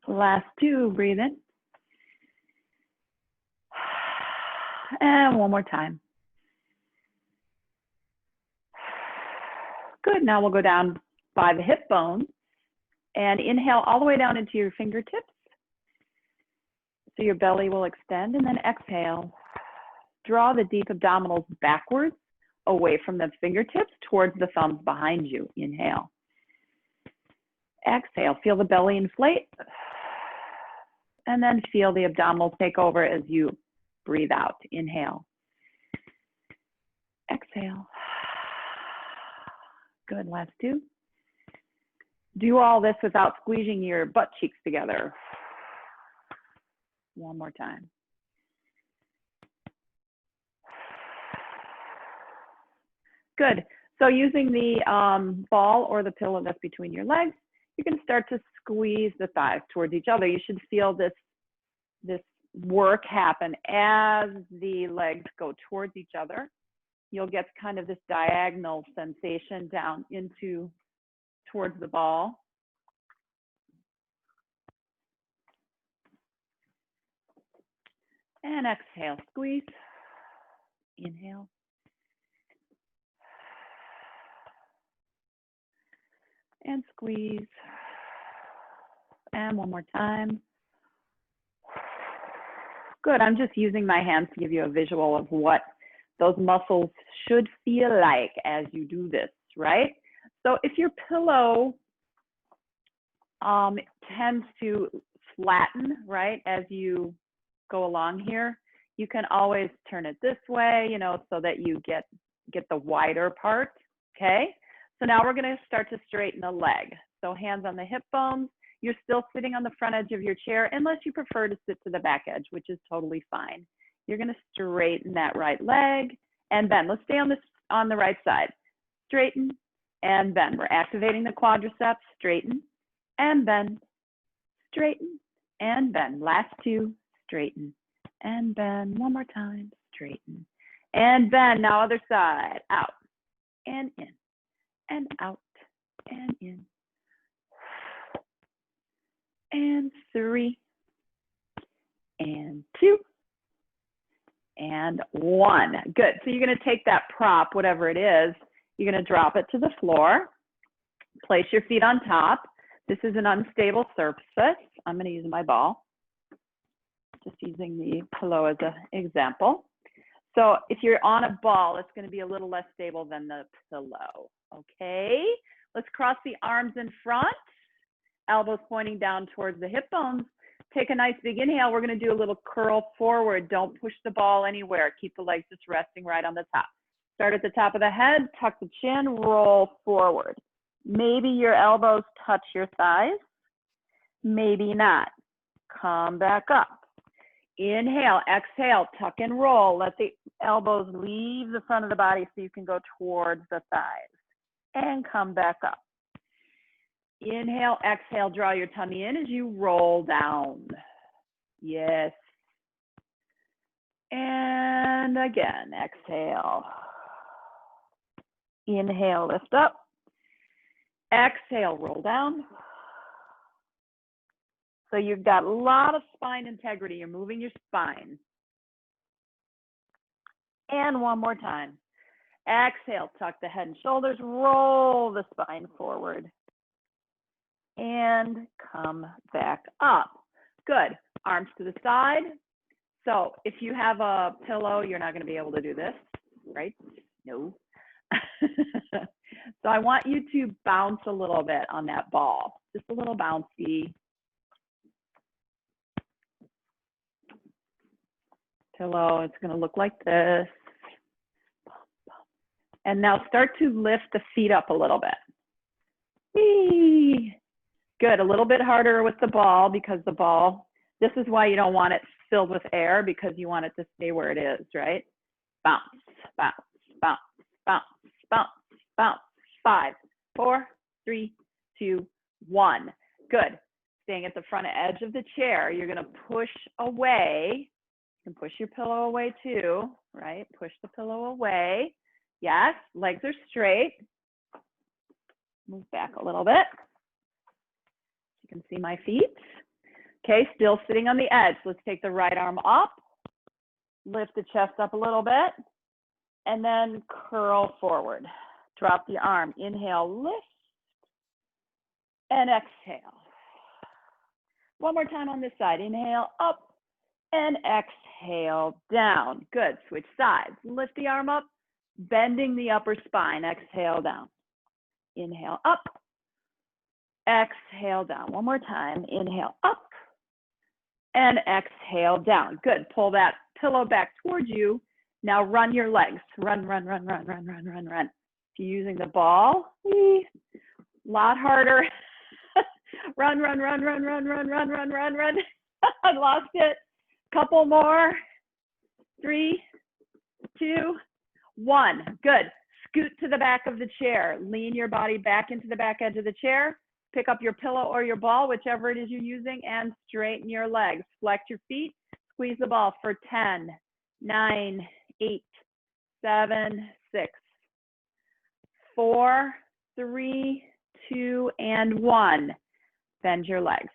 Last two, breathe in. And one more time. Good, now we'll go down by the hip bone and inhale all the way down into your fingertips. So your belly will extend, and then exhale. Draw the deep abdominals backwards, away from the fingertips, towards the thumbs behind you. Inhale. Exhale, feel the belly inflate. And then feel the abdominals take over as you breathe out. Inhale. Exhale. Good, last two. Do all this without squeezing your butt cheeks together. One more time. Good. So using the ball or the pillow that's between your legs, you can start to squeeze the thighs towards each other. You should feel this work happen as the legs go towards each other. You'll get kind of this diagonal sensation down into towards the ball. And exhale, squeeze. Inhale. And squeeze. And one more time. Good, I'm just using my hands to give you a visual of what those muscles should feel like as you do this, right? So if your pillow tends to flatten, right, as you go along here, you can always turn it this way, you know, so that you get the wider part, okay? So now we're gonna start to straighten the leg. So hands on the hip bones. You're still sitting on the front edge of your chair unless you prefer to sit to the back edge, which is totally fine. You're gonna straighten that right leg and bend. Let's stay on the right side. Straighten and bend. We're activating the quadriceps. Straighten and bend. Straighten and bend. Last two. Straighten and bend. One more time. Straighten and bend. Now other side. Out and in and out and in. And 3 and 2 and 1. Good. So you're going to take that prop, whatever it is, you're going to drop it to the floor. Place your feet on top. This is an unstable surface. I'm going to use my ball. Just using the pillow as an example. So if you're on a ball, it's going to be a little less stable than the pillow. Okay. Let's cross the arms in front. Elbows pointing down towards the hip bones. Take a nice big inhale. We're going to do a little curl forward. Don't push the ball anywhere. Keep the legs just resting right on the top. Start at the top of the head, tuck the chin, roll forward. Maybe your elbows touch your thighs. Maybe not. Come back up. Inhale, exhale, tuck and roll. Let the elbows leave the front of the body so you can go towards the thighs. And come back up. Inhale, exhale, draw your tummy in as you roll down. Yes. And again, exhale. Inhale, lift up. Exhale, roll down. So you've got a lot of spine integrity. You're moving your spine. And one more time. Exhale, tuck the head and shoulders, roll the spine forward. And come back up. Good. Arms to the side. So if you have a pillow, you're not going to be able to do this, right? No. So I want you to bounce a little bit on that ball. Just a little bouncy. Pillow, it's going to look like this. And now start to lift the feet up a little bit. Whee. Good, a little bit harder with the ball because the ball, this is why you don't want it filled with air, because you want it to stay where it is, right? Bounce, bounce, bounce, bounce, bounce, bounce. 5, 4, 3, 2, 1. Good. Staying at the front edge of the chair, you're going to push away. You can push your pillow away too, right? Push the pillow away. Yes, legs are straight. Move back a little bit. You can see my feet. Okay, still sitting on the edge. Let's take the right arm up, lift the chest up a little bit, and then curl forward. Drop the arm, inhale, lift, and exhale. One more time on this side, inhale, up, and exhale, down. Good, switch sides. Lift the arm up, bending the upper spine, exhale, down. Inhale, up, exhale, down. One more time, inhale, up, and exhale, down. Good, pull that pillow back towards you. Now run your legs. Run, run, run, run, run, run, run, run. If you're using the ball, a lot harder. Run, run, run, run, run, run, run, run, run, run. I lost it. Couple more. 3, 2, 1. Good. Scoot to the back of the chair. Lean your body back into the back edge of the chair. Pick up your pillow or your ball, whichever it is you're using, and straighten your legs. Flex your feet. Squeeze the ball for 10, 9, 8, 7, 6, 4, 3, 2, and 1. Bend your legs.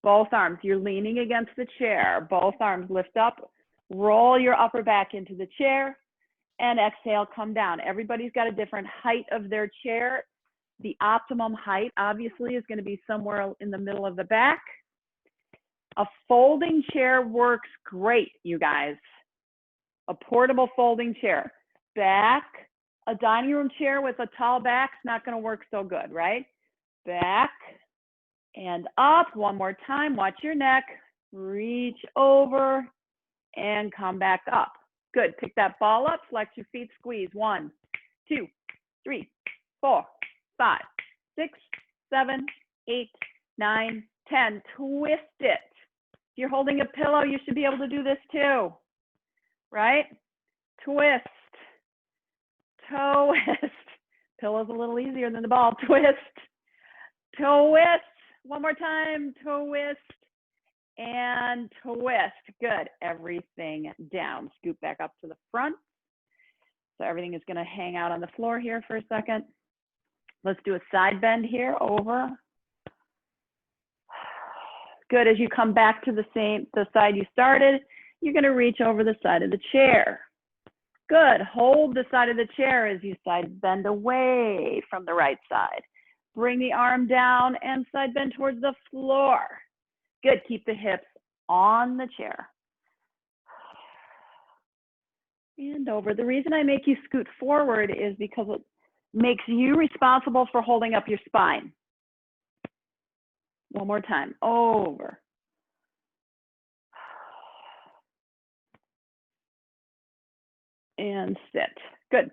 Both arms, you're leaning against the chair. Both arms lift up. Roll your upper back into the chair. And exhale, come down. Everybody's got a different height of their chair. The optimum height, obviously, is going to be somewhere in the middle of the back. A folding chair works great, you guys. A portable folding chair. Back, a dining room chair with a tall back's not going to work so good, right? Back and up. One more time. Watch your neck. Reach over and come back up. Good. Pick that ball up. Flex your feet. Squeeze. 1, 2, 3, 4, 5, 6, 7, 8, 9, 10. Twist it. If you're holding a pillow, you should be able to do this too, right? Twist. Twist. Pillow's a little easier than the ball. Twist. Twist. One more time. Twist and twist. Good. Everything down. Scoot back up to the front. So everything is going to hang out on the floor here for a second. Let's do a side bend here. Over. Good. As you come back to the side you started, you're going to reach over the side of the chair. Good. Hold the side of the chair as you side bend away from the right side. Bring the arm down and side bend towards the floor. Good. Keep the hips on the chair. And over. The reason I make you scoot forward is because it makes you responsible for holding up your spine. One more time. Over. And sit. Good.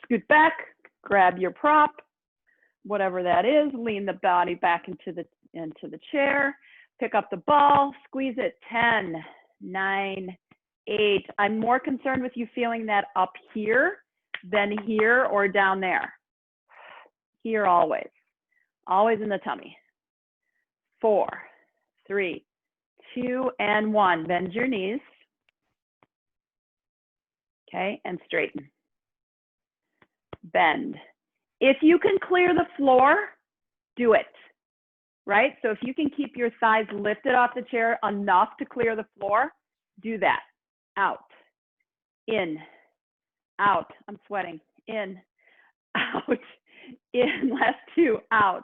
Scoot back. Grab your prop. Whatever that is, lean the body back into the chair, pick up the ball, squeeze it. 10, 9, 8. I'm more concerned with you feeling that up here than here or down there. Here always in the tummy. 4, 3, 2, and 1. Bend your knees. Okay, and straighten. Bend. If you can clear the floor, do it, right? So if you can keep your thighs lifted off the chair enough to clear the floor, do that. Out, in, out. I'm sweating. In, out, in. Last 2, out,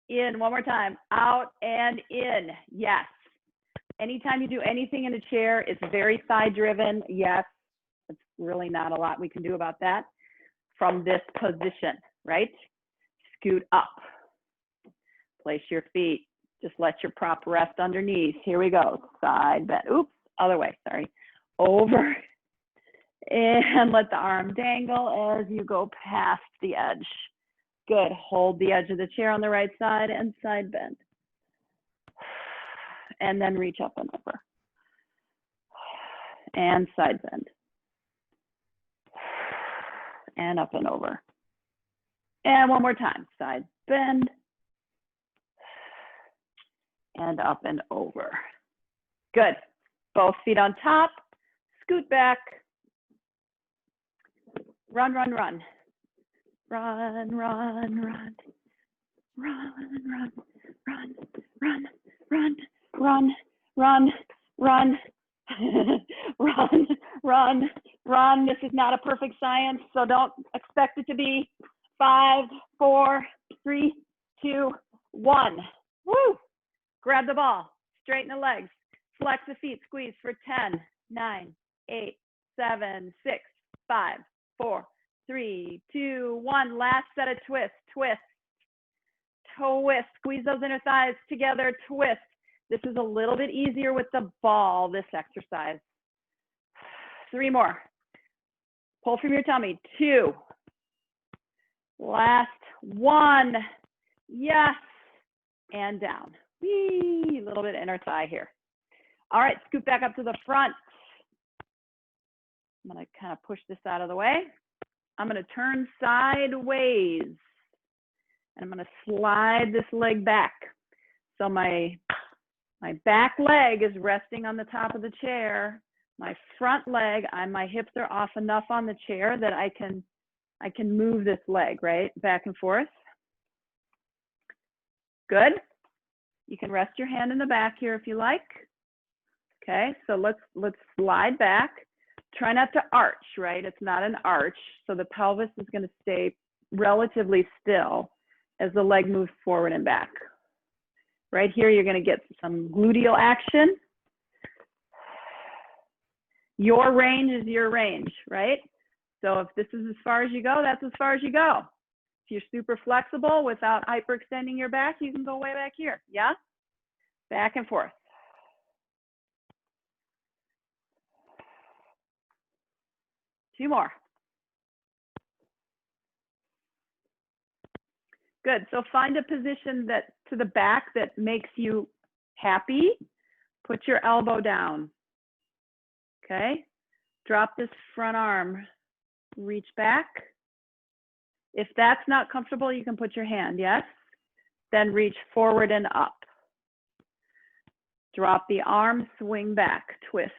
in. One more time. Out and in. Yes. Anytime you do anything in a chair, it's very thigh driven. Yes. It's really not a lot we can do about that from this position. Right? Scoot up. Place your feet. Just let your prop rest underneath. Here we go. Side bend. Oops. Other way. Sorry. Over. And let the arm dangle as you go past the edge. Good. Hold the edge of the chair on the right side and side bend. And then reach up and over. And side bend. And up and over. And one more time, side bend, and up and over. Good. Both feet on top, scoot back. Run, run, run. Run, run, run. Run, run, run, run, run, run, run, run, run, run, run. This is not a perfect science, so don't expect it to be. 5, 4, 3, 2, 1. Woo! Grab the ball, straighten the legs, flex the feet, squeeze for 10, 9, 8, 7, 6, 5, 4, 3, 2, 1. Last set of twists, twist, twist. Squeeze those inner thighs together, twist. This is a little bit easier with the ball, this exercise. 3 more. Pull from your tummy, 2. Last 1. Yes. And down. Whee, a little bit inner thigh here. All right, scoot back up to the front. I'm going to kind of push this out of the way. I'm going to turn sideways. And I'm going to slide this leg back. So my back leg is resting on the top of the chair. My front leg, my hips are off enough on the chair that I can move this leg, right? Back and forth. Good. You can rest your hand in the back here if you like. Okay, so let's slide back. Try not to arch, right? It's not an arch. So the pelvis is going to stay relatively still as the leg moves forward and back. Right here, you're going to get some gluteal action. Your range is your range, right? So if this is as far as you go, that's as far as you go. If you're super flexible without hyperextending your back, you can go way back here, yeah? Back and forth. Two more. Good, so find a position that to the back that makes you happy. Put your elbow down, okay? Drop this front arm, reach back. If that's not comfortable, you can put your hand, yes? Then reach forward and up. Drop the arm, swing back, twist.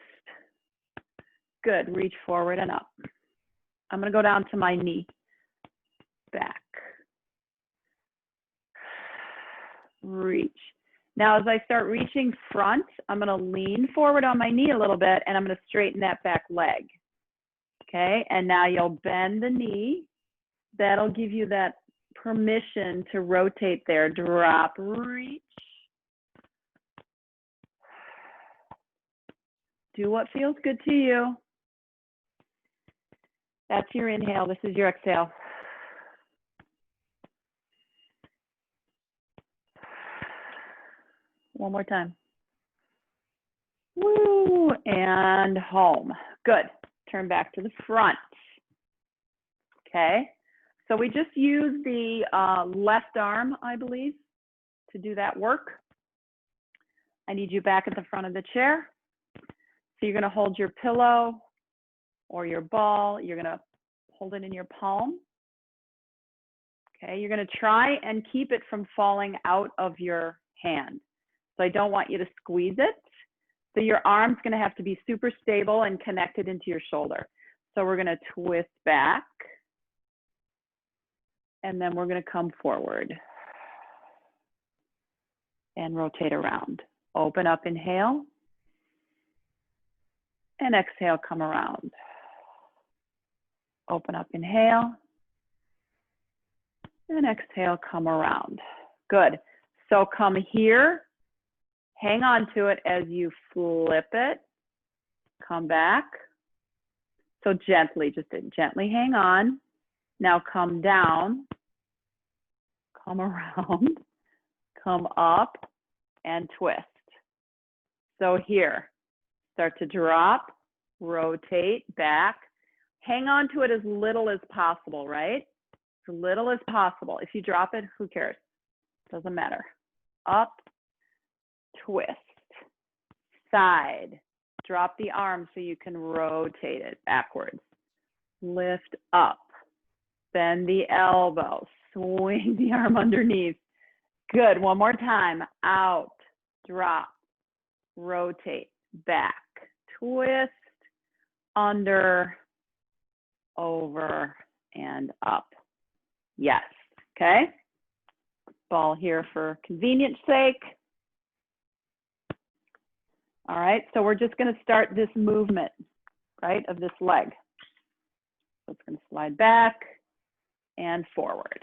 Good, reach forward and up. I'm gonna go down to my knee, back. Reach. Now, as I start reaching front, I'm gonna lean forward on my knee a little bit and I'm gonna straighten that back leg. Okay, and now you'll bend the knee. That'll give you that permission to rotate there. Drop, reach. Do what feels good to you. That's your inhale. This is your exhale. One more time. Woo, and home. Good. Turn back to the front. Okay. So we just used the left arm, I believe, to do that work. I need you back at the front of the chair. So you're going to hold your pillow or your ball. You're going to hold it in your palm. Okay, you're going to try and keep it from falling out of your hand. So I don't want you to squeeze it. So your arm's going to have to be super stable and connected into your shoulder. So we're going to twist back. And then we're going to come forward and rotate around. Open up, inhale. And exhale, come around. Open up, inhale. And exhale, come around. Good. So come here. Hang on to it as you flip it. Come back. So gently, just gently hang on. Now come down. Come around. Come up and twist. So here, start to drop, rotate back. Hang on to it as little as possible, right? As little as possible. If you drop it, who cares? Doesn't matter. Up, twist, side. Drop the arm so you can rotate it backwards. Lift up, bend the elbow, swing the arm underneath. Good, one more time. Out, drop, rotate, back, twist, under, over, and up. Yes, okay? Ball here for convenience sake. All right, so we're just going to start this movement, right, of this leg. So it's going to slide back and forward.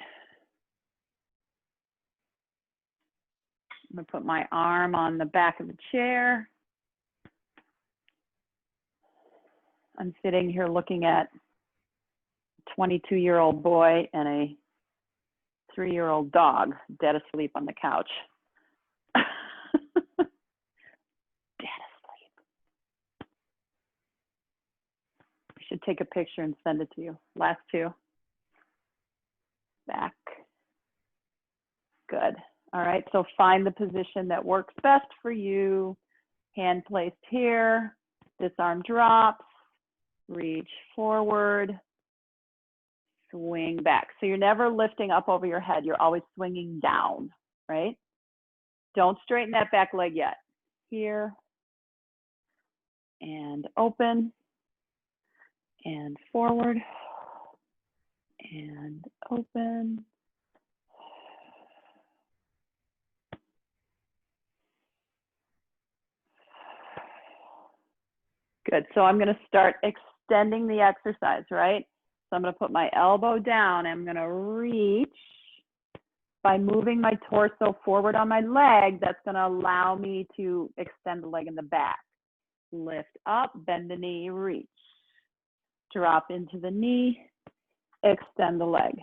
I'm going to put my arm on the back of the chair. I'm sitting here looking at a 22-year-old boy and a 3-year-old dog dead asleep on the couch. Dead asleep. I should take a picture and send it to you. Last two. Back. Good. All right, so find the position that works best for you. Hand placed here. This arm drops. Reach forward. Swing back. So you're never lifting up over your head. You're always swinging down, right? Don't straighten that back leg yet. Here. And open. And forward. And open. Good, so I'm gonna start extending the exercise, right? So I'm gonna put my elbow down, I'm gonna reach. By moving my torso forward on my leg, that's gonna allow me to extend the leg in the back. Lift up, bend the knee, reach. Drop into the knee, extend the leg.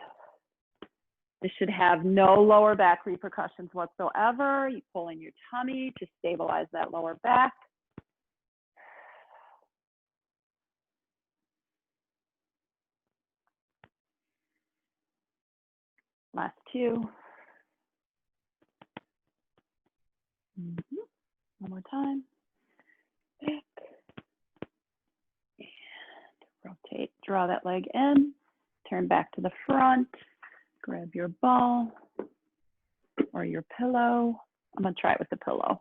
This should have no lower back repercussions whatsoever. You pull in your tummy to stabilize that lower back. Last two. One more time. Back. And rotate. Draw that leg in. Turn back to the front. Grab your ball or your pillow. I'm going to try it with the pillow.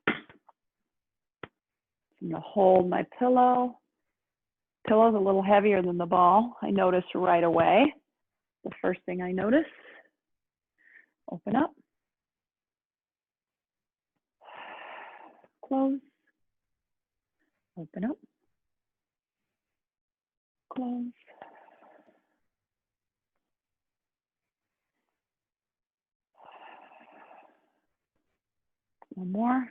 I'm going to hold my pillow. Pillow's a little heavier than the ball. I noticed right away. The first thing I notice. Open up. Close. Open up. Close. One more.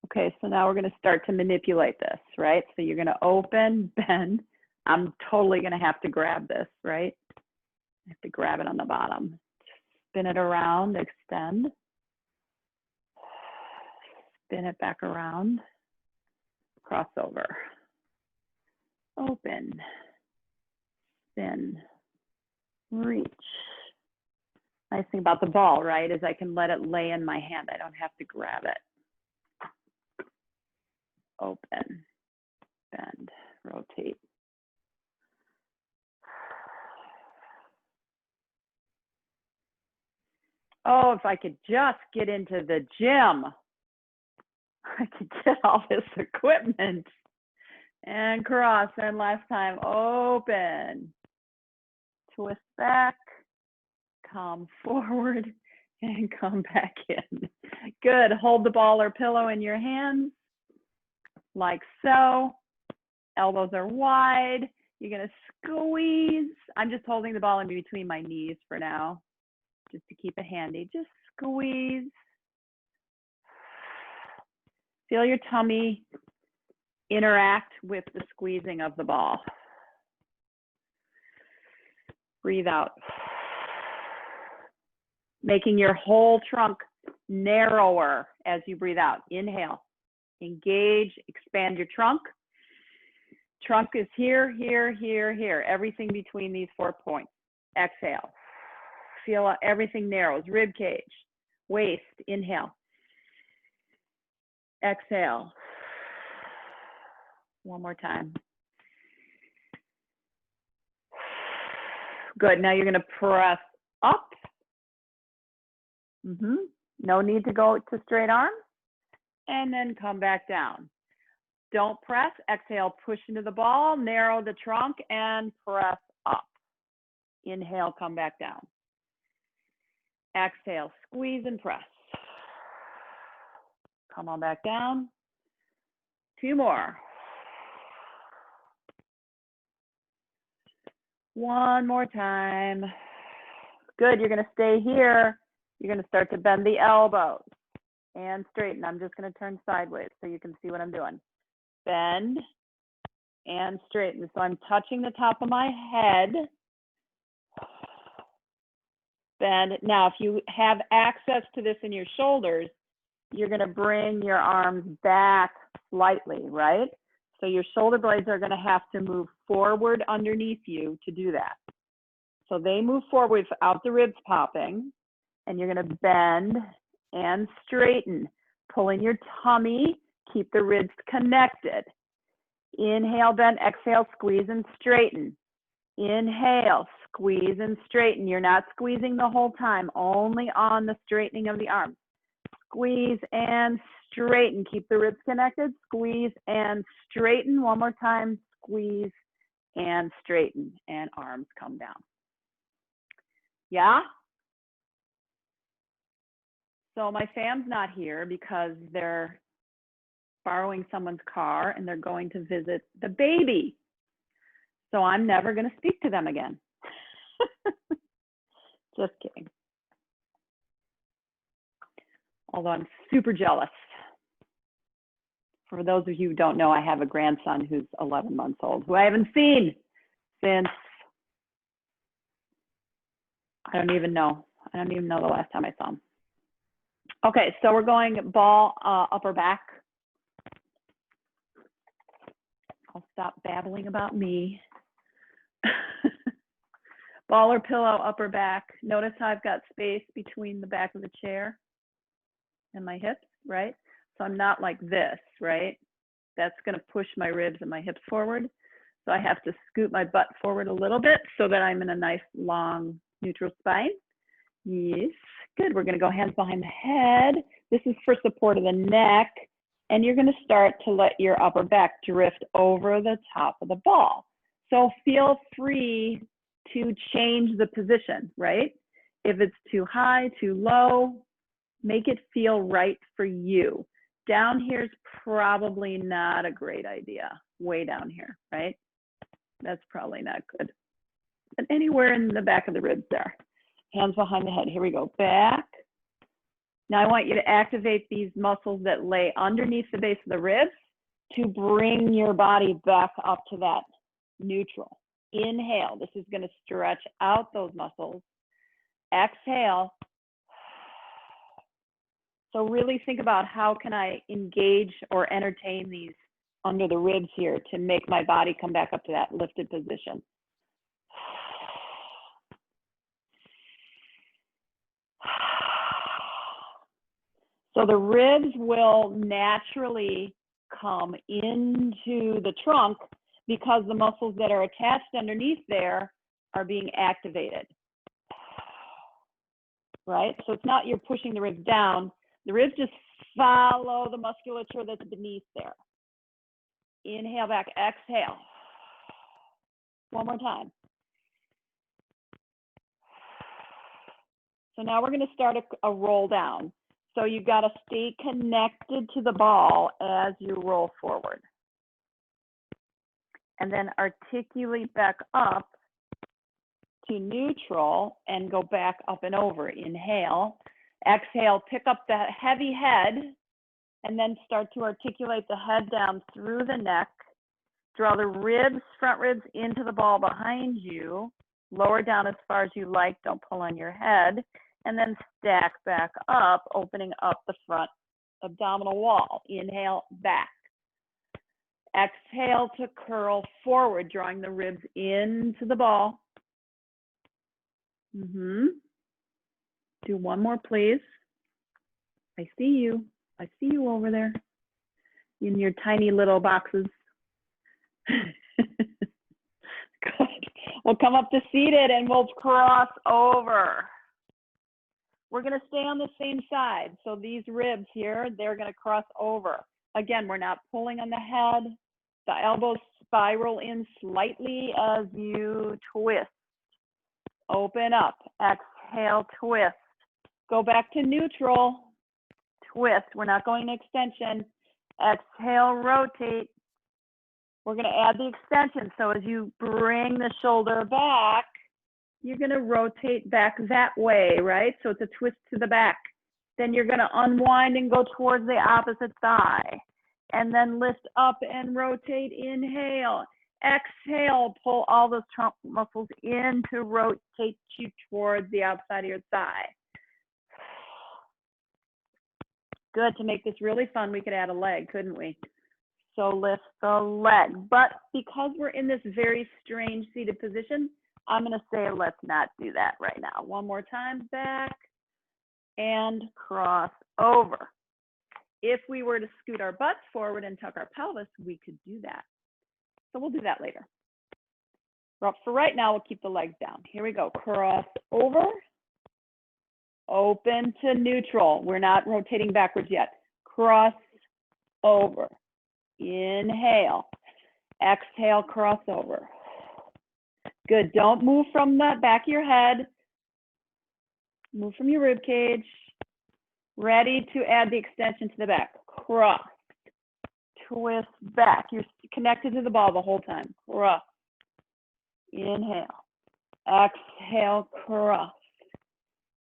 Okay, so now we're going to start to manipulate this, right? So you're going to open, bend. I'm totally going to have to grab this, right? I have to grab it on the bottom. Spin it around, extend. Spin it back around. Cross over. Open. Spin. Reach. Nice thing about the ball, right, is I can let it lay in my hand. I don't have to grab it. Open. Bend. Rotate. Oh, if I could just get into the gym, I could get all this equipment and cross. And last time, open, twist back, come forward, and come back in. Good. Hold the ball or pillow in your hands, like so. Elbows are wide. You're going to squeeze. I'm just holding the ball in between my knees for now, just to keep it handy. Just squeeze. Feel your tummy interact with the squeezing of the ball. Breathe out. Making your whole trunk narrower as you breathe out. Inhale. Engage, expand your trunk. Trunk is here, here, here, here. Everything between these 4 points. Exhale. Feel everything narrows. Rib cage, waist. Inhale. Exhale. One more time. Good. Now you're going to press up. No need to go to straight arms. And then come back down. Don't press. Exhale, push into the ball, narrow the trunk, and press up. Inhale, come back down. Exhale, squeeze and press. Come on back down. 2 more. 1 more time. Good, you're gonna stay here. You're gonna start to bend the elbows and straighten. I'm just gonna turn sideways so you can see what I'm doing. Bend and straighten. So I'm touching the top of my head. Bend. Now, if you have access to this in your shoulders, you're gonna bring your arms back slightly, right? So your shoulder blades are gonna have to move forward underneath you to do that. So they move forward without the ribs popping, and you're gonna bend and straighten. Pull in your tummy, keep the ribs connected. Inhale, bend, exhale, squeeze and straighten. Inhale, squeeze and straighten. You're not squeezing the whole time, only on the straightening of the arms. Squeeze and straighten. Keep the ribs connected. Squeeze and straighten. One more time. Squeeze and straighten. And arms come down. Yeah? So my fam's not here because they're borrowing someone's car and they're going to visit the baby. So I'm never going to speak to them again. Just kidding. Although I'm super jealous. For those of you who don't know, I have a grandson who's 11 months old, who I haven't seen since, I don't even know the last time I saw him. Okay, so we're going ball, upper back. I'll stop babbling about me. Ball or pillow, upper back. Notice how I've got space between the back of the chair and my hips, right? So I'm not like this, right? That's gonna push my ribs and my hips forward. So I have to scoot my butt forward a little bit so that I'm in a nice long neutral spine. Yes, good. We're gonna go hands behind the head. This is for support of the neck. And you're gonna start to let your upper back drift over the top of the ball. So feel free to change the position, right? If it's too high, too low, make it feel right for you. Down here is probably not a great idea. Way down here, right? That's probably not good. But anywhere in the back of the ribs there. Hands behind the head. Here we go. Back. Now I want you to activate these muscles that lay underneath the base of the ribs to bring your body back up to that neutral. Inhale. This is going to stretch out those muscles. Exhale. So really think about how can I engage or entertain these under the ribs here to make my body come back up to that lifted position. So the ribs will naturally come into the trunk because the muscles that are attached underneath there are being activated. Right? So it's not you're pushing the ribs down. The ribs just follow the musculature that's beneath there. Inhale back, exhale. One more time. So now we're going to start a roll down. So you've got to stay connected to the ball as you roll forward. And then articulate back up to neutral and go back up and over. Inhale, exhale, pick up that heavy head and then start to articulate the head down through the neck. Draw the ribs, front ribs into the ball behind you. Lower down as far as you like, don't pull on your head. And then stack back up, opening up the front abdominal wall. Inhale, back. Exhale to curl forward, drawing the ribs into the ball. Do one more, please. I see you. I see you over there in your tiny little boxes. Good. We'll come up to seated and we'll cross over. We're going to stay on the same side. So these ribs here, they're going to cross over. Again, we're not pulling on the head. The elbows spiral in slightly as you twist. Open up. Exhale, twist. Go back to neutral. Twist. We're not going to extension. Exhale, rotate. We're going to add the extension. So as you bring the shoulder back, you're going to rotate back that way, right? So it's a twist to the back. Then you're going to unwind and go towards the opposite thigh. And then lift up and rotate. Inhale. Exhale, pull all those trunk muscles in to rotate you towards the outside of your thigh. Good. To make this really fun, we could add a leg, couldn't we? So lift the leg. But because we're in this very strange seated position, I'm going to say let's not do that right now. One more time. Back and cross over. If we were to scoot our butts forward and tuck our pelvis, we could do that. So we'll do that later. But for right now, we'll keep the legs down. Here we go. Cross over. Open to neutral. We're not rotating backwards yet. Cross over. Inhale. Exhale, cross over. Good. Don't move from the back of your head. Move from your rib cage. Ready to add the extension to the back. Cross. Twist back. You're connected to the ball the whole time. Cross. Inhale. Exhale, cross.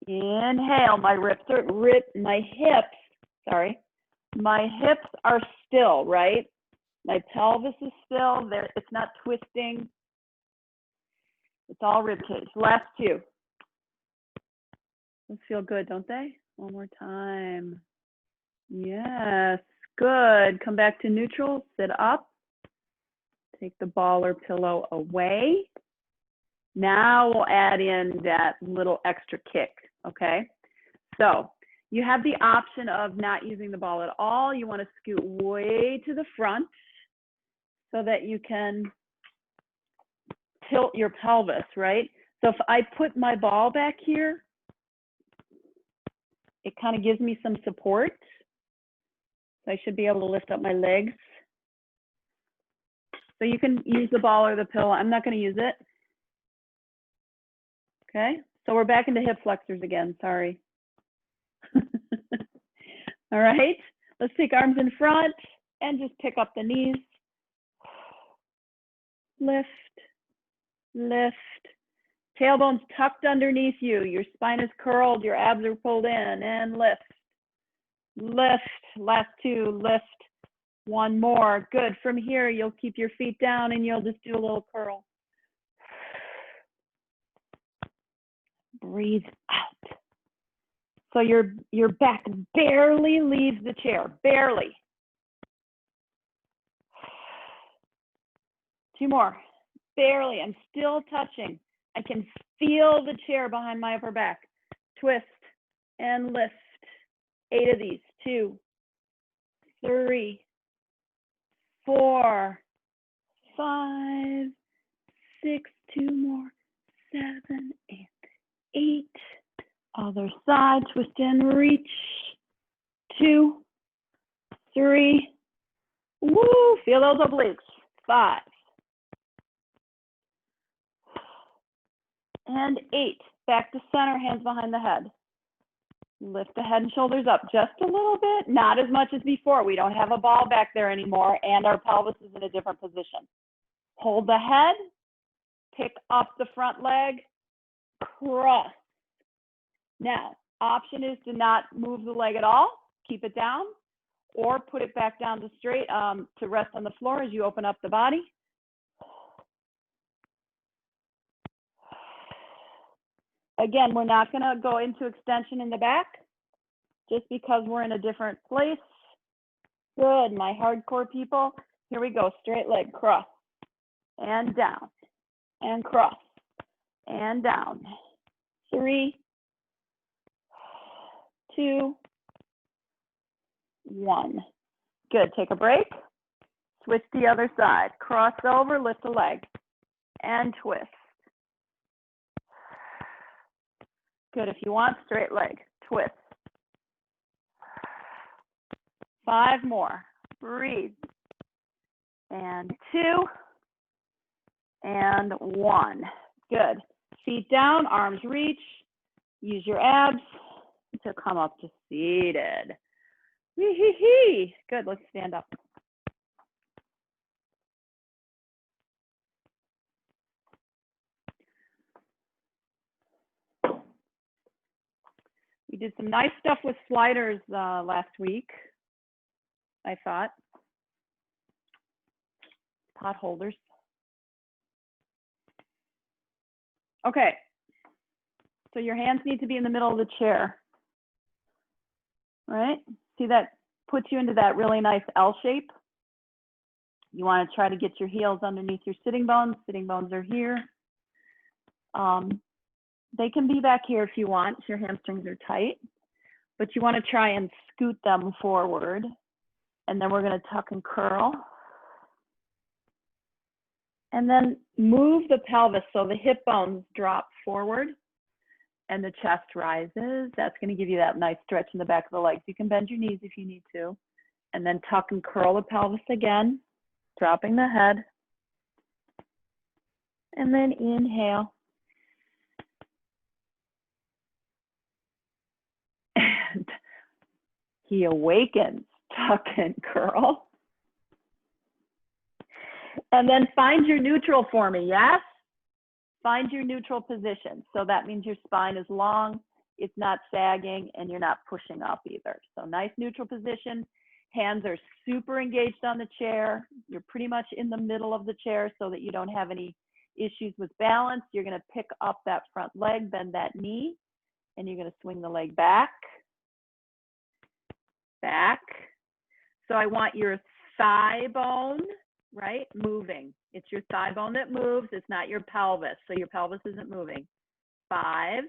Inhale. My hips are still, right? My pelvis is still there. It's not twisting. It's all rib cage. Last two. Those feel good, don't they? One more time. Yes, good. Come back to neutral, sit up. Take the ball or pillow away. Now we'll add in that little extra kick, okay? So you have the option of not using the ball at all. You want to scoot way to the front so that you can tilt your pelvis, right? So if I put my ball back here, it kind of gives me some support. So I should be able to lift up my legs. So you can use the ball or the pillow. I'm not going to use it. Okay, so we're back into hip flexors again, sorry. All right, let's take arms in front and just pick up the knees. Lift, lift. Tailbone's tucked underneath you. Your spine is curled, your abs are pulled in, and lift. Lift, last two, lift. One more, good. From here, you'll keep your feet down and you'll just do a little curl. Breathe out. So your back barely leaves the chair, barely. Two more, barely. I'm still touching. I can feel the chair behind my upper back. Twist and lift. 8 of these. 2, 3, 4, 5, 6. 2 more. 7 and 8. Other side. Twist and reach. 2, 3. Woo! Feel those obliques. 5. And 8. Back to center, hands behind the head. Lift the head and shoulders up just a little bit, not as much as before. We don't have a ball back there anymore, and our pelvis is in a different position. Hold the head, pick up the front leg, cross. Now, option is to not move the leg at all, keep it down, or put it back down to straight to rest on the floor as you open up the body. Again, we're not going to go into extension in the back just because we're in a different place. Good, my hardcore people. Here we go, straight leg, cross, and down, and cross, and down. 3, 2, 1. Good, take a break. Switch the other side. Cross over, lift the leg, and twist. Good, if you want, straight leg, twist. 5 more, breathe. And 2, and 1. Good, feet down, arms reach. Use your abs to come up to seated. Wee-hee-hee. Good, let's stand up. We did some nice stuff with sliders last week, I thought. Pot holders. Okay, so your hands need to be in the middle of the chair, right? See, that puts you into that really nice L shape. You want to try to get your heels underneath your sitting bones. Sitting bones are here. They can be back here if you want, if your hamstrings are tight, but you want to try and scoot them forward. And then we're going to tuck and curl. And then move the pelvis so the hip bones drop forward and the chest rises. That's going to give you that nice stretch in the back of the legs. You can bend your knees if you need to. And then tuck and curl the pelvis again, dropping the head. And then inhale. And he awakens, tuck and curl. And then find your neutral for me, yes? Find your neutral position. So that means your spine is long, it's not sagging, and you're not pushing up either. So nice neutral position. Hands are super engaged on the chair. You're pretty much in the middle of the chair so that you don't have any issues with balance. You're going to pick up that front leg, bend that knee, and you're going to swing the leg back. Back. So I want your thigh bone, right, moving. It's your thigh bone that moves. It's not your pelvis. So your pelvis isn't moving. 5,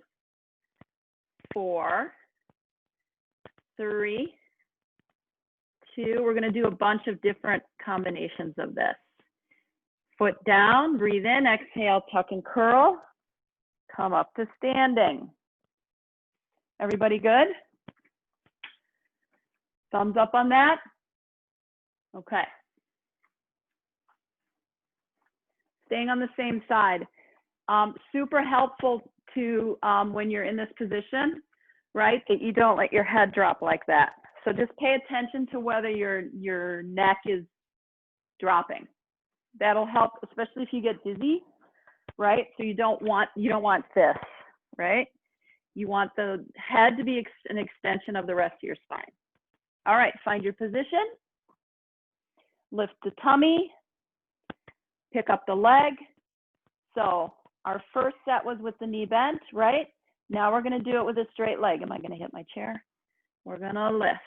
4, 3, 2. We're going to do a bunch of different combinations of this. Foot down, breathe in, exhale, tuck and curl. Come up to standing. Everybody good? Thumbs up on that? Okay. Staying on the same side. Super helpful to, when you're in this position, right, that you don't let your head drop like that. So just pay attention to whether your neck is dropping. That'll help, especially if you get dizzy, right? So you don't want this, right? You want the head to be an extension of the rest of your spine. All right, find your position. Lift the tummy. Pick up the leg. So our first set was with the knee bent, right? Now we're going to do it with a straight leg. Am I going to hit my chair? We're going to lift.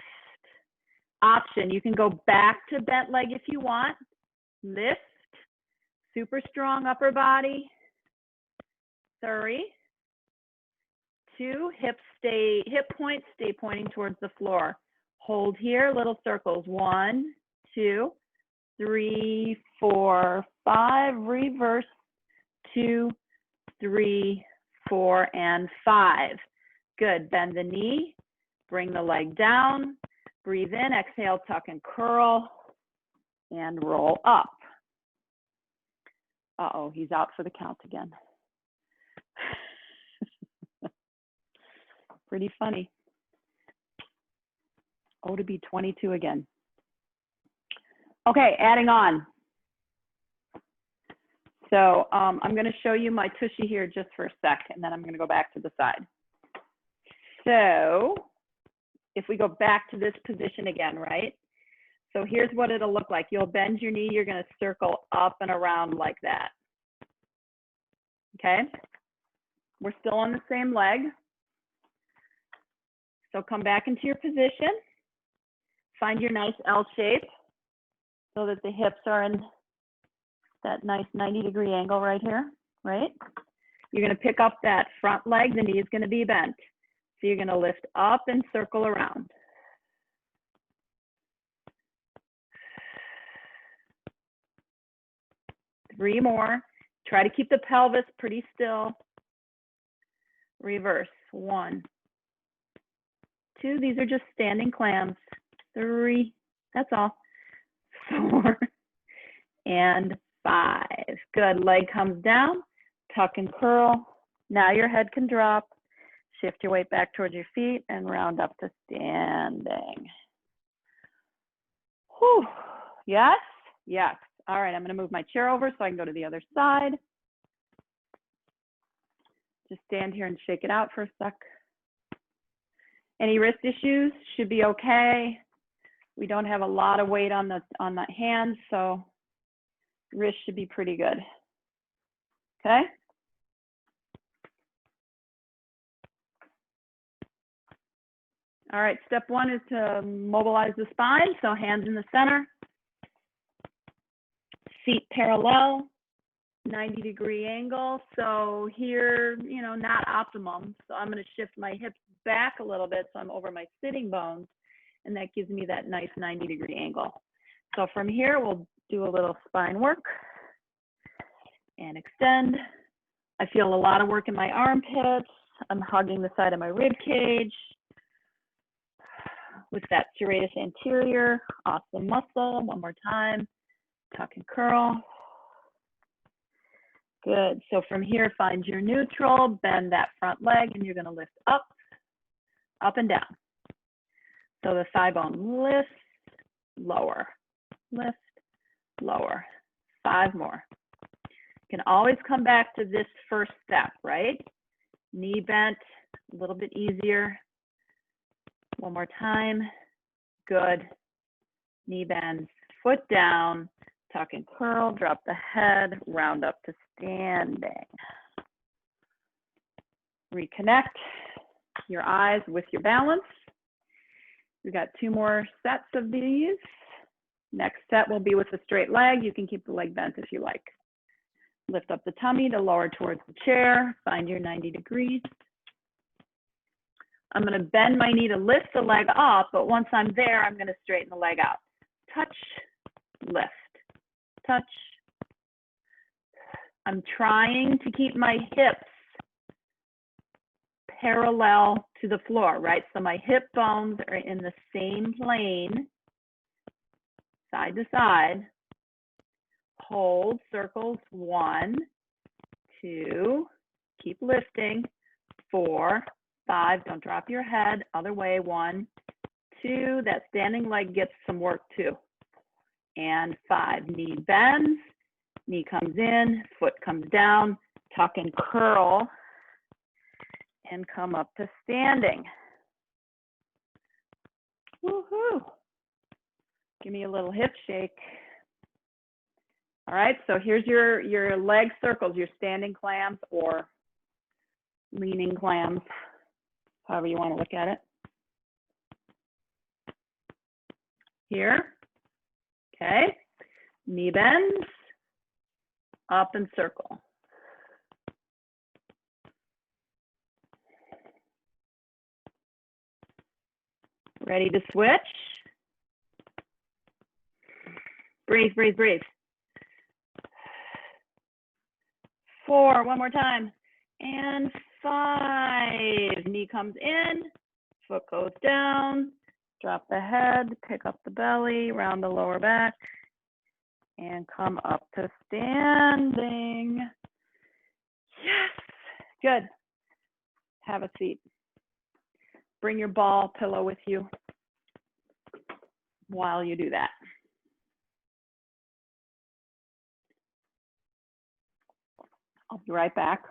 Option, you can go back to bent leg if you want. Lift. Super strong upper body. 3, 2, hip points stay pointing towards the floor. Hold here, little circles. 1, 2, 3, 4, 5. Reverse. 2, 3, 4, and 5. Good. Bend the knee. Bring the leg down. Breathe in. Exhale, tuck and curl. And roll up. Uh-oh, he's out for the count again. Pretty funny. Oh, to be 22 again. Okay, adding on. So I'm going to show you my tushy here just for a sec, and then I'm going to go back to the side. So if we go back to this position again, right? So here's what it'll look like. You'll bend your knee. You're going to circle up and around like that. Okay? We're still on the same leg. So come back into your position. Find your nice L shape so that the hips are in that nice 90-degree angle right here, right? You're going to pick up that front leg. The knee is going to be bent. So you're going to lift up and circle around. Three more. Try to keep the pelvis pretty still. Reverse. 1, 2. These are just standing clams. 3. That's all. 4 and 5. Good. Leg comes down. Tuck and curl. Now your head can drop. Shift your weight back towards your feet and round up to standing. Yes? Yes. All right, I'm going to move my chair over so I can go to the other side. Just stand here and shake it out for a sec. Any wrist issues? Should be okay. We don't have a lot of weight on the hands, so wrist should be pretty good. Okay? All right, step one is to mobilize the spine, so hands in the center. Feet parallel, 90-degree angle. So here, you know, not optimum. So I'm going to shift my hips back a little bit so I'm over my sitting bones, and that gives me that nice 90-degree angle. So from here, we'll do a little spine work and extend. I feel a lot of work in my armpits. I'm hugging the side of my rib cage with that serratus anterior, awesome muscle. One more time, tuck and curl. Good. So from here, find your neutral, bend that front leg, and you're going to lift up, up and down. So the thigh bone lifts, lower, lift, lower. 5 more. You can always come back to this first step, right? Knee bent, a little bit easier. One more time. Good. Knee bends, foot down, tuck and curl, drop the head, round up to standing. Reconnect your eyes with your balance. We've got 2 more sets of these. Next set will be with a straight leg. You can keep the leg bent if you like. Lift up the tummy to lower towards the chair. Find your 90 degrees. I'm going to bend my knee to lift the leg up, but once I'm there, I'm going to straighten the leg out. Touch, lift, touch. I'm trying to keep my hips parallel to the floor, right? So my hip bones are in the same plane, side to side. Hold circles, 1, 2, keep lifting, 4, 5, don't drop your head, other way, 1, 2, that standing leg gets some work too, and 5, knee bends, knee comes in, foot comes down, tuck and curl, and come up to standing. Woohoo! Give me a little hip shake. All right, so here's your leg circles, your standing clams or leaning clams, however you want to look at it. Here, okay, knee bends, up and circle. Ready to switch? Breathe, breathe, breathe. 4, one more time, and 5, knee comes in, foot goes down, drop the head, pick up the belly, round the lower back, and come up to standing. Yes, good. Have a seat. Bring your ball pillow with you while you do that. I'll be right back.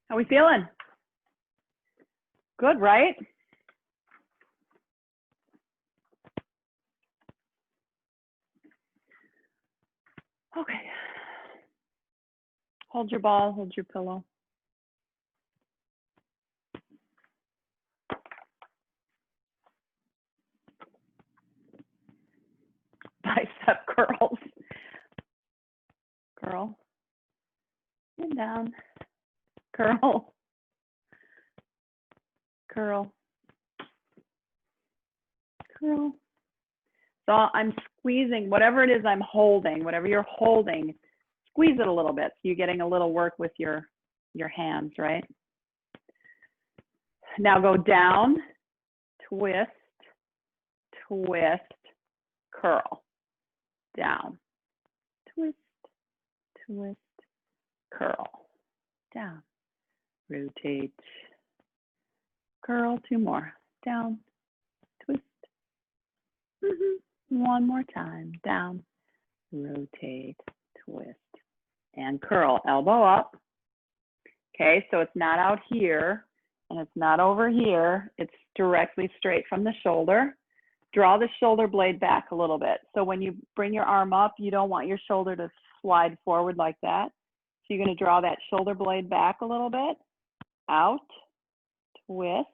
How we feeling? Good, right? Okay. Hold your ball, hold your pillow. Bicep curls. Curl. And down. Curl. Curl. Curl. So I'm squeezing whatever it is I'm holding, whatever you're holding, squeeze it a little bit. So you're getting a little work with your hands, right? Now go down, twist, twist, curl. down, twist, twist, curl, down, rotate, curl, 2 more, down, twist, one more time, down, rotate, twist, and curl, elbow up. Okay, so it's not out here and it's not over here. It's directly straight from the shoulder. Draw the shoulder blade back a little bit. So when you bring your arm up, you don't want your shoulder to slide forward like that. So you're going to draw that shoulder blade back a little bit. Out, twist,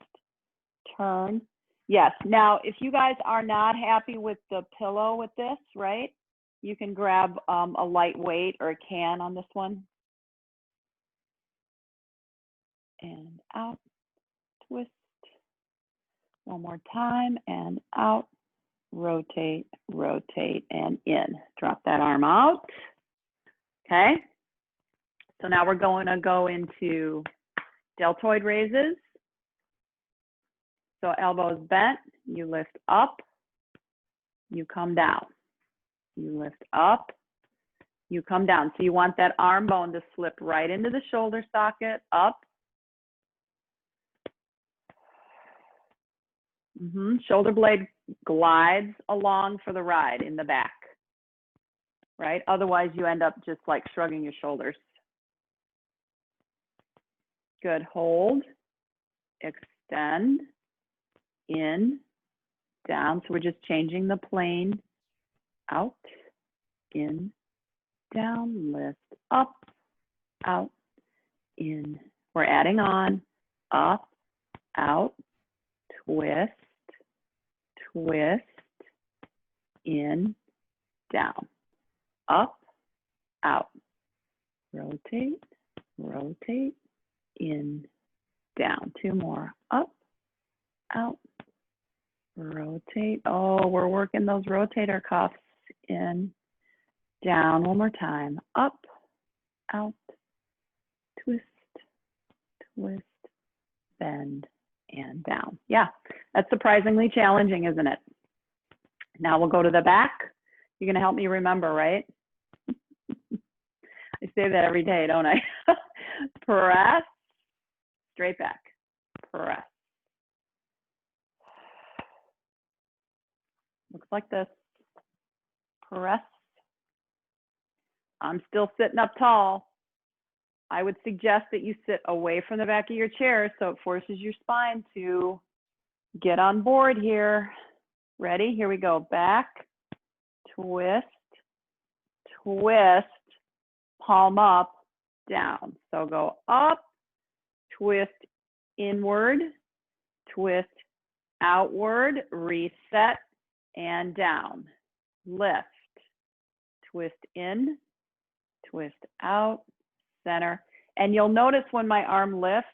turn. Yes, now if you guys are not happy with the pillow with this, right, you can grab a light weight or a can on this one. And out, twist. One more time, and out, rotate, rotate, and in. Drop that arm out. Okay. So now we're going to go into deltoid raises. So elbows bent, you lift up, you come down. You lift up, you come down. So you want that arm bone to slip right into the shoulder socket, up. Shoulder blade glides along for the ride in the back, right? Otherwise, you end up just like shrugging your shoulders. Good. Hold, extend, in, down. So we're just changing the plane. Out, in, down, lift, up, out, in. We're adding on, up, out, twist, twist, in, down, up, out, rotate, rotate, in, down. 2 more, up, out, rotate. Oh, we're working those rotator cuffs. In, down. 1 more time, up, out, twist, twist, bend, and down. Yeah, that's surprisingly challenging, isn't it? Now we'll go to the back. You're going to help me remember, right? I say that every day, don't I? Press, straight back, press. Looks like this. Press. I'm still sitting up tall. I would suggest that you sit away from the back of your chair so it forces your spine to get on board here. Ready? Here we go. Back, twist, twist, palm up, down. So go up, twist inward, twist outward, reset, and down. Lift, twist in, twist out, center. And you'll notice when my arm lifts,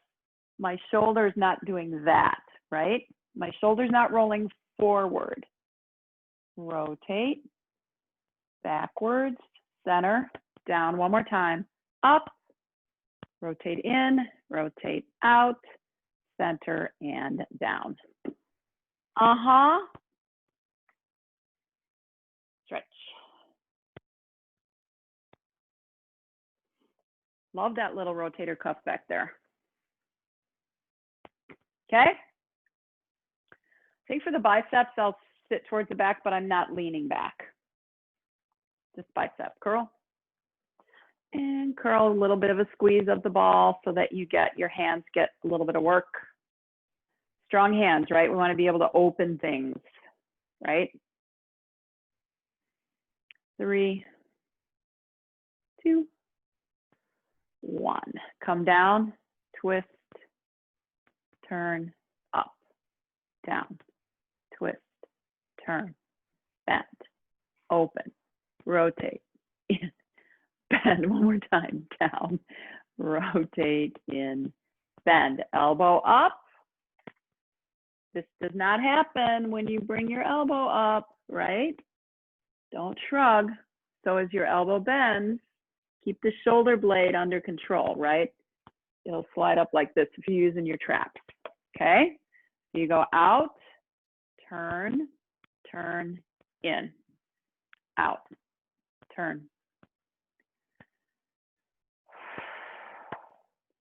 my shoulder's not doing that, right? My shoulder's not rolling forward. Rotate, backwards, center, down. 1 more time. Up, rotate in, rotate out, center, and down. Stretch. Love that little rotator cuff back there. Okay. I think for the biceps, I'll sit towards the back, but I'm not leaning back. Just bicep curl. And curl, a little bit of a squeeze of the ball so that you get your hands get a little bit of work. Strong hands, right? We want to be able to open things, right? 3, 2, 1. Come down, twist, turn, up, down, twist, turn, bend, open, rotate, in, bend. 1 more time, down, rotate, in, bend, elbow up. This does not happen when you bring your elbow up, right? Don't shrug. So as your elbow bends, keep the shoulder blade under control, right? It'll slide up like this if you're using your traps, okay? So you go out, turn, turn, in, out, turn.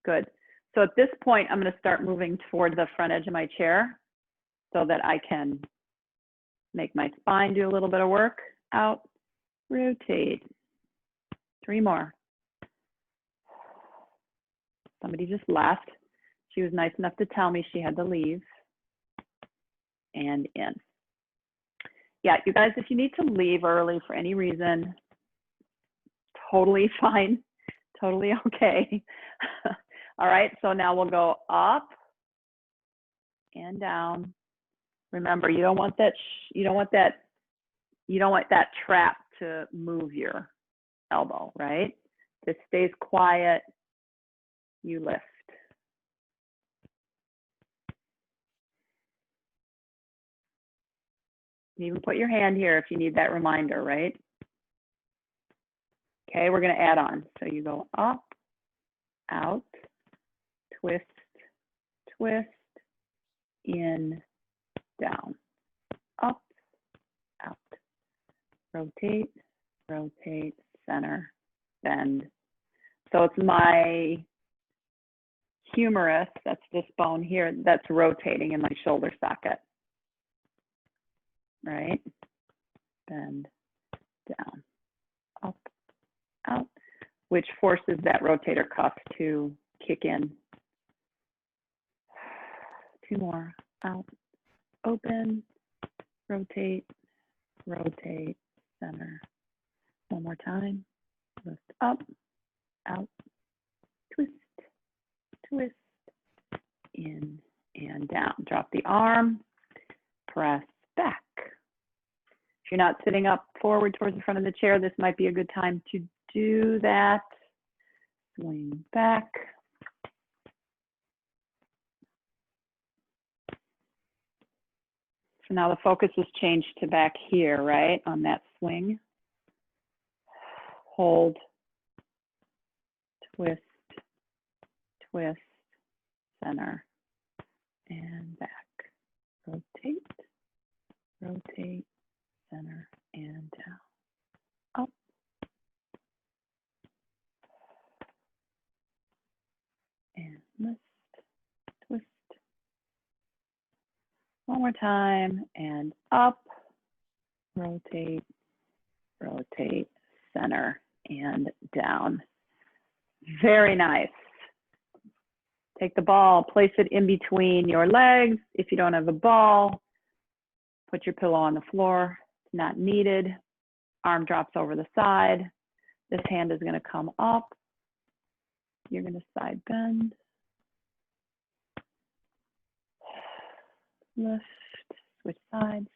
Good. So at this point, I'm going to start moving toward the front edge of my chair so that I can make my spine do a little bit of work. Out, rotate. 3 more. Somebody just left. She was nice enough to tell me she had to leave. And in. Yeah, you guys, if you need to leave early for any reason, totally fine, totally okay. All right, so now we'll go up and down. Remember, you don't want that trap to move your elbow, right? This stays quiet, you lift. You even put your hand here if you need that reminder, right? Okay, we're going to add on. So you go up, out, twist, twist, in, down, up, out, rotate, rotate, center, bend. So it's my humerus, that's this bone here, that's rotating in my shoulder socket. Right? Bend, down, up, out, which forces that rotator cuff to kick in. 2 more, out, open, rotate, rotate, center. 1 more time, lift up, out, twist, twist, in and down. Drop the arm, press back. If you're not sitting up forward towards the front of the chair, this might be a good time to do that. Swing back. So now the focus has changed to back here, right? On that swing. Hold, twist, twist, center, and back. Rotate, rotate, center, and down. Up. And lift, twist. 1 more time, and up. Rotate, rotate, center, and down. Very nice. Take the ball, place it in between your legs. If you don't have a ball, put your pillow on the floor. It's not needed. Arm drops over the side. This hand is going to come up. You're going to side bend. Lift, switch sides.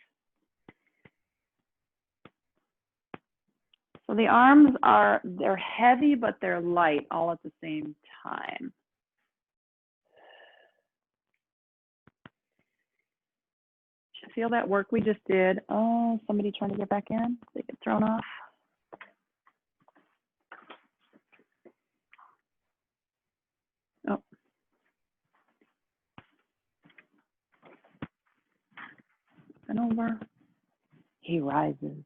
So the arms they're heavy, but they're light all at the same time. Feel that work we just did. Oh, somebody trying to get back in? They get thrown off. Oh. And over. He rises.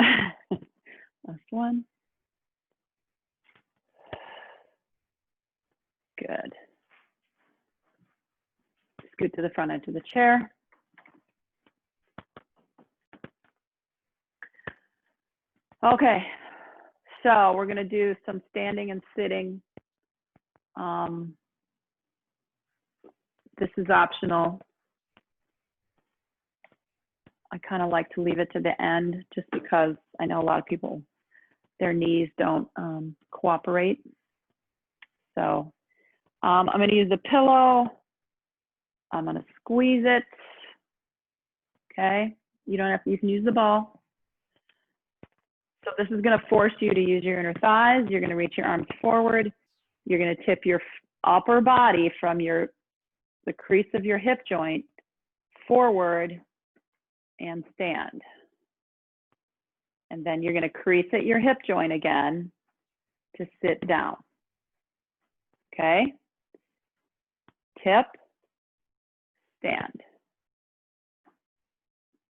Last one. Good. Scoot to the front edge of the chair. Okay, so we're going to do some standing and sitting. This is optional. I kind of like to leave it to the end just because I know a lot of people, their knees don't cooperate. So I'm going to use a pillow. I'm going to squeeze it. Okay, you don't have to, you can use the ball. So this is going to force you to use your inner thighs. You're going to reach your arms forward. You're going to tip your upper body from the crease of your hip joint forward and stand. And then you're going to crease at your hip joint again to sit down. Okay? Tip, stand.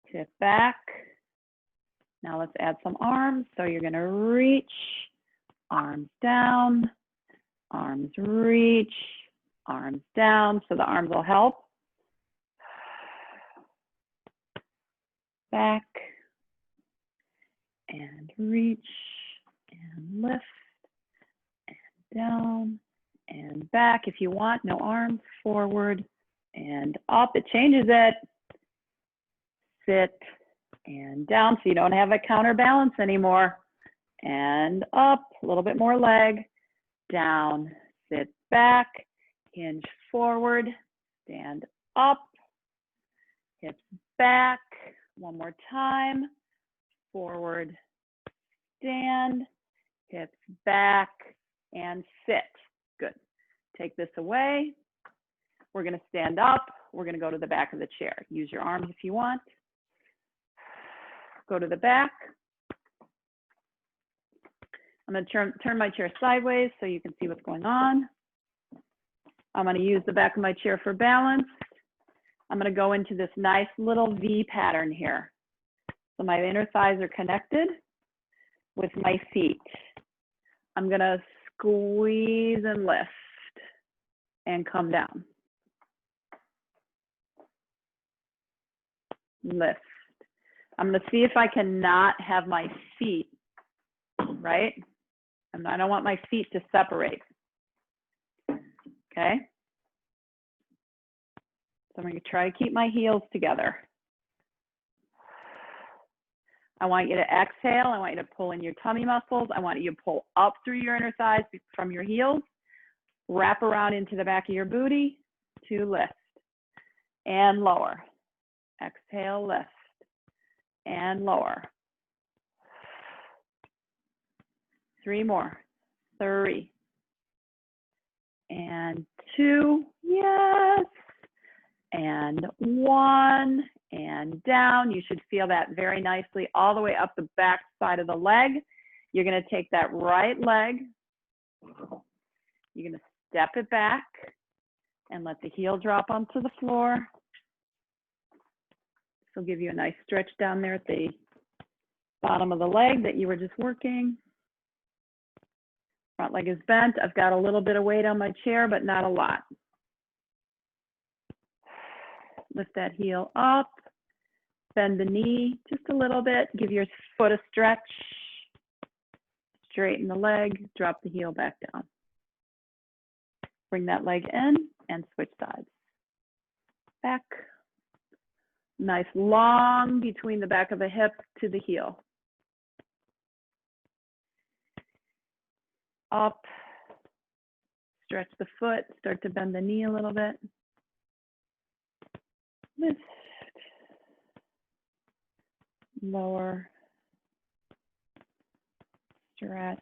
Tip back, Now let's add some arms. So you're going to reach, arms down, arms reach, arms down. So the arms will help. Back and reach and lift and down and back. If you want, no arms, forward and up. It changes it. Sit and down so you don't have a counterbalance anymore. And up, a little bit more leg, down, sit back, hinge forward, stand up, hips back, one more time, forward, stand, hips back, and sit. Good. Take this away. We're going to stand up. We're going to go to the back of the chair. Use your arms if you want. Go to the back. I'm going to turn my chair sideways so you can see what's going on. I'm going to use the back of my chair for balance. I'm going to go into this nice little V pattern here. So my inner thighs are connected with my feet. I'm going to squeeze and lift and come down. Lift. I'm going to see if I cannot have my feet, right? I don't want my feet to separate. Okay. So I'm going to try to keep my heels together. I want you to exhale. I want you to pull in your tummy muscles. I want you to pull up through your inner thighs from your heels. Wrap around into the back of your booty to lift and lower. Exhale, lift and lower. 3 more. 3 and 2. Yes. And 1 and down. You should feel that very nicely all the way up the back side of the leg. You're going to take that right leg. You're going to step it back and let the heel drop onto the floor. This will give you a nice stretch down there at the bottom of the leg that you were just working. Front leg is bent. I've got a little bit of weight on my chair, but not a lot. Lift that heel up. Bend the knee just a little bit. Give your foot a stretch. Straighten the leg. Drop the heel back down. Bring that leg in and switch sides. Back. Nice long between the back of the hip to the heel. Up. Stretch the foot. Start to bend the knee a little bit. Lift. Lower. Stretch.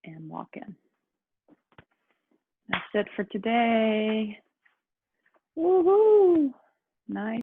And walk in. That's it for today. Woohoo! Nice.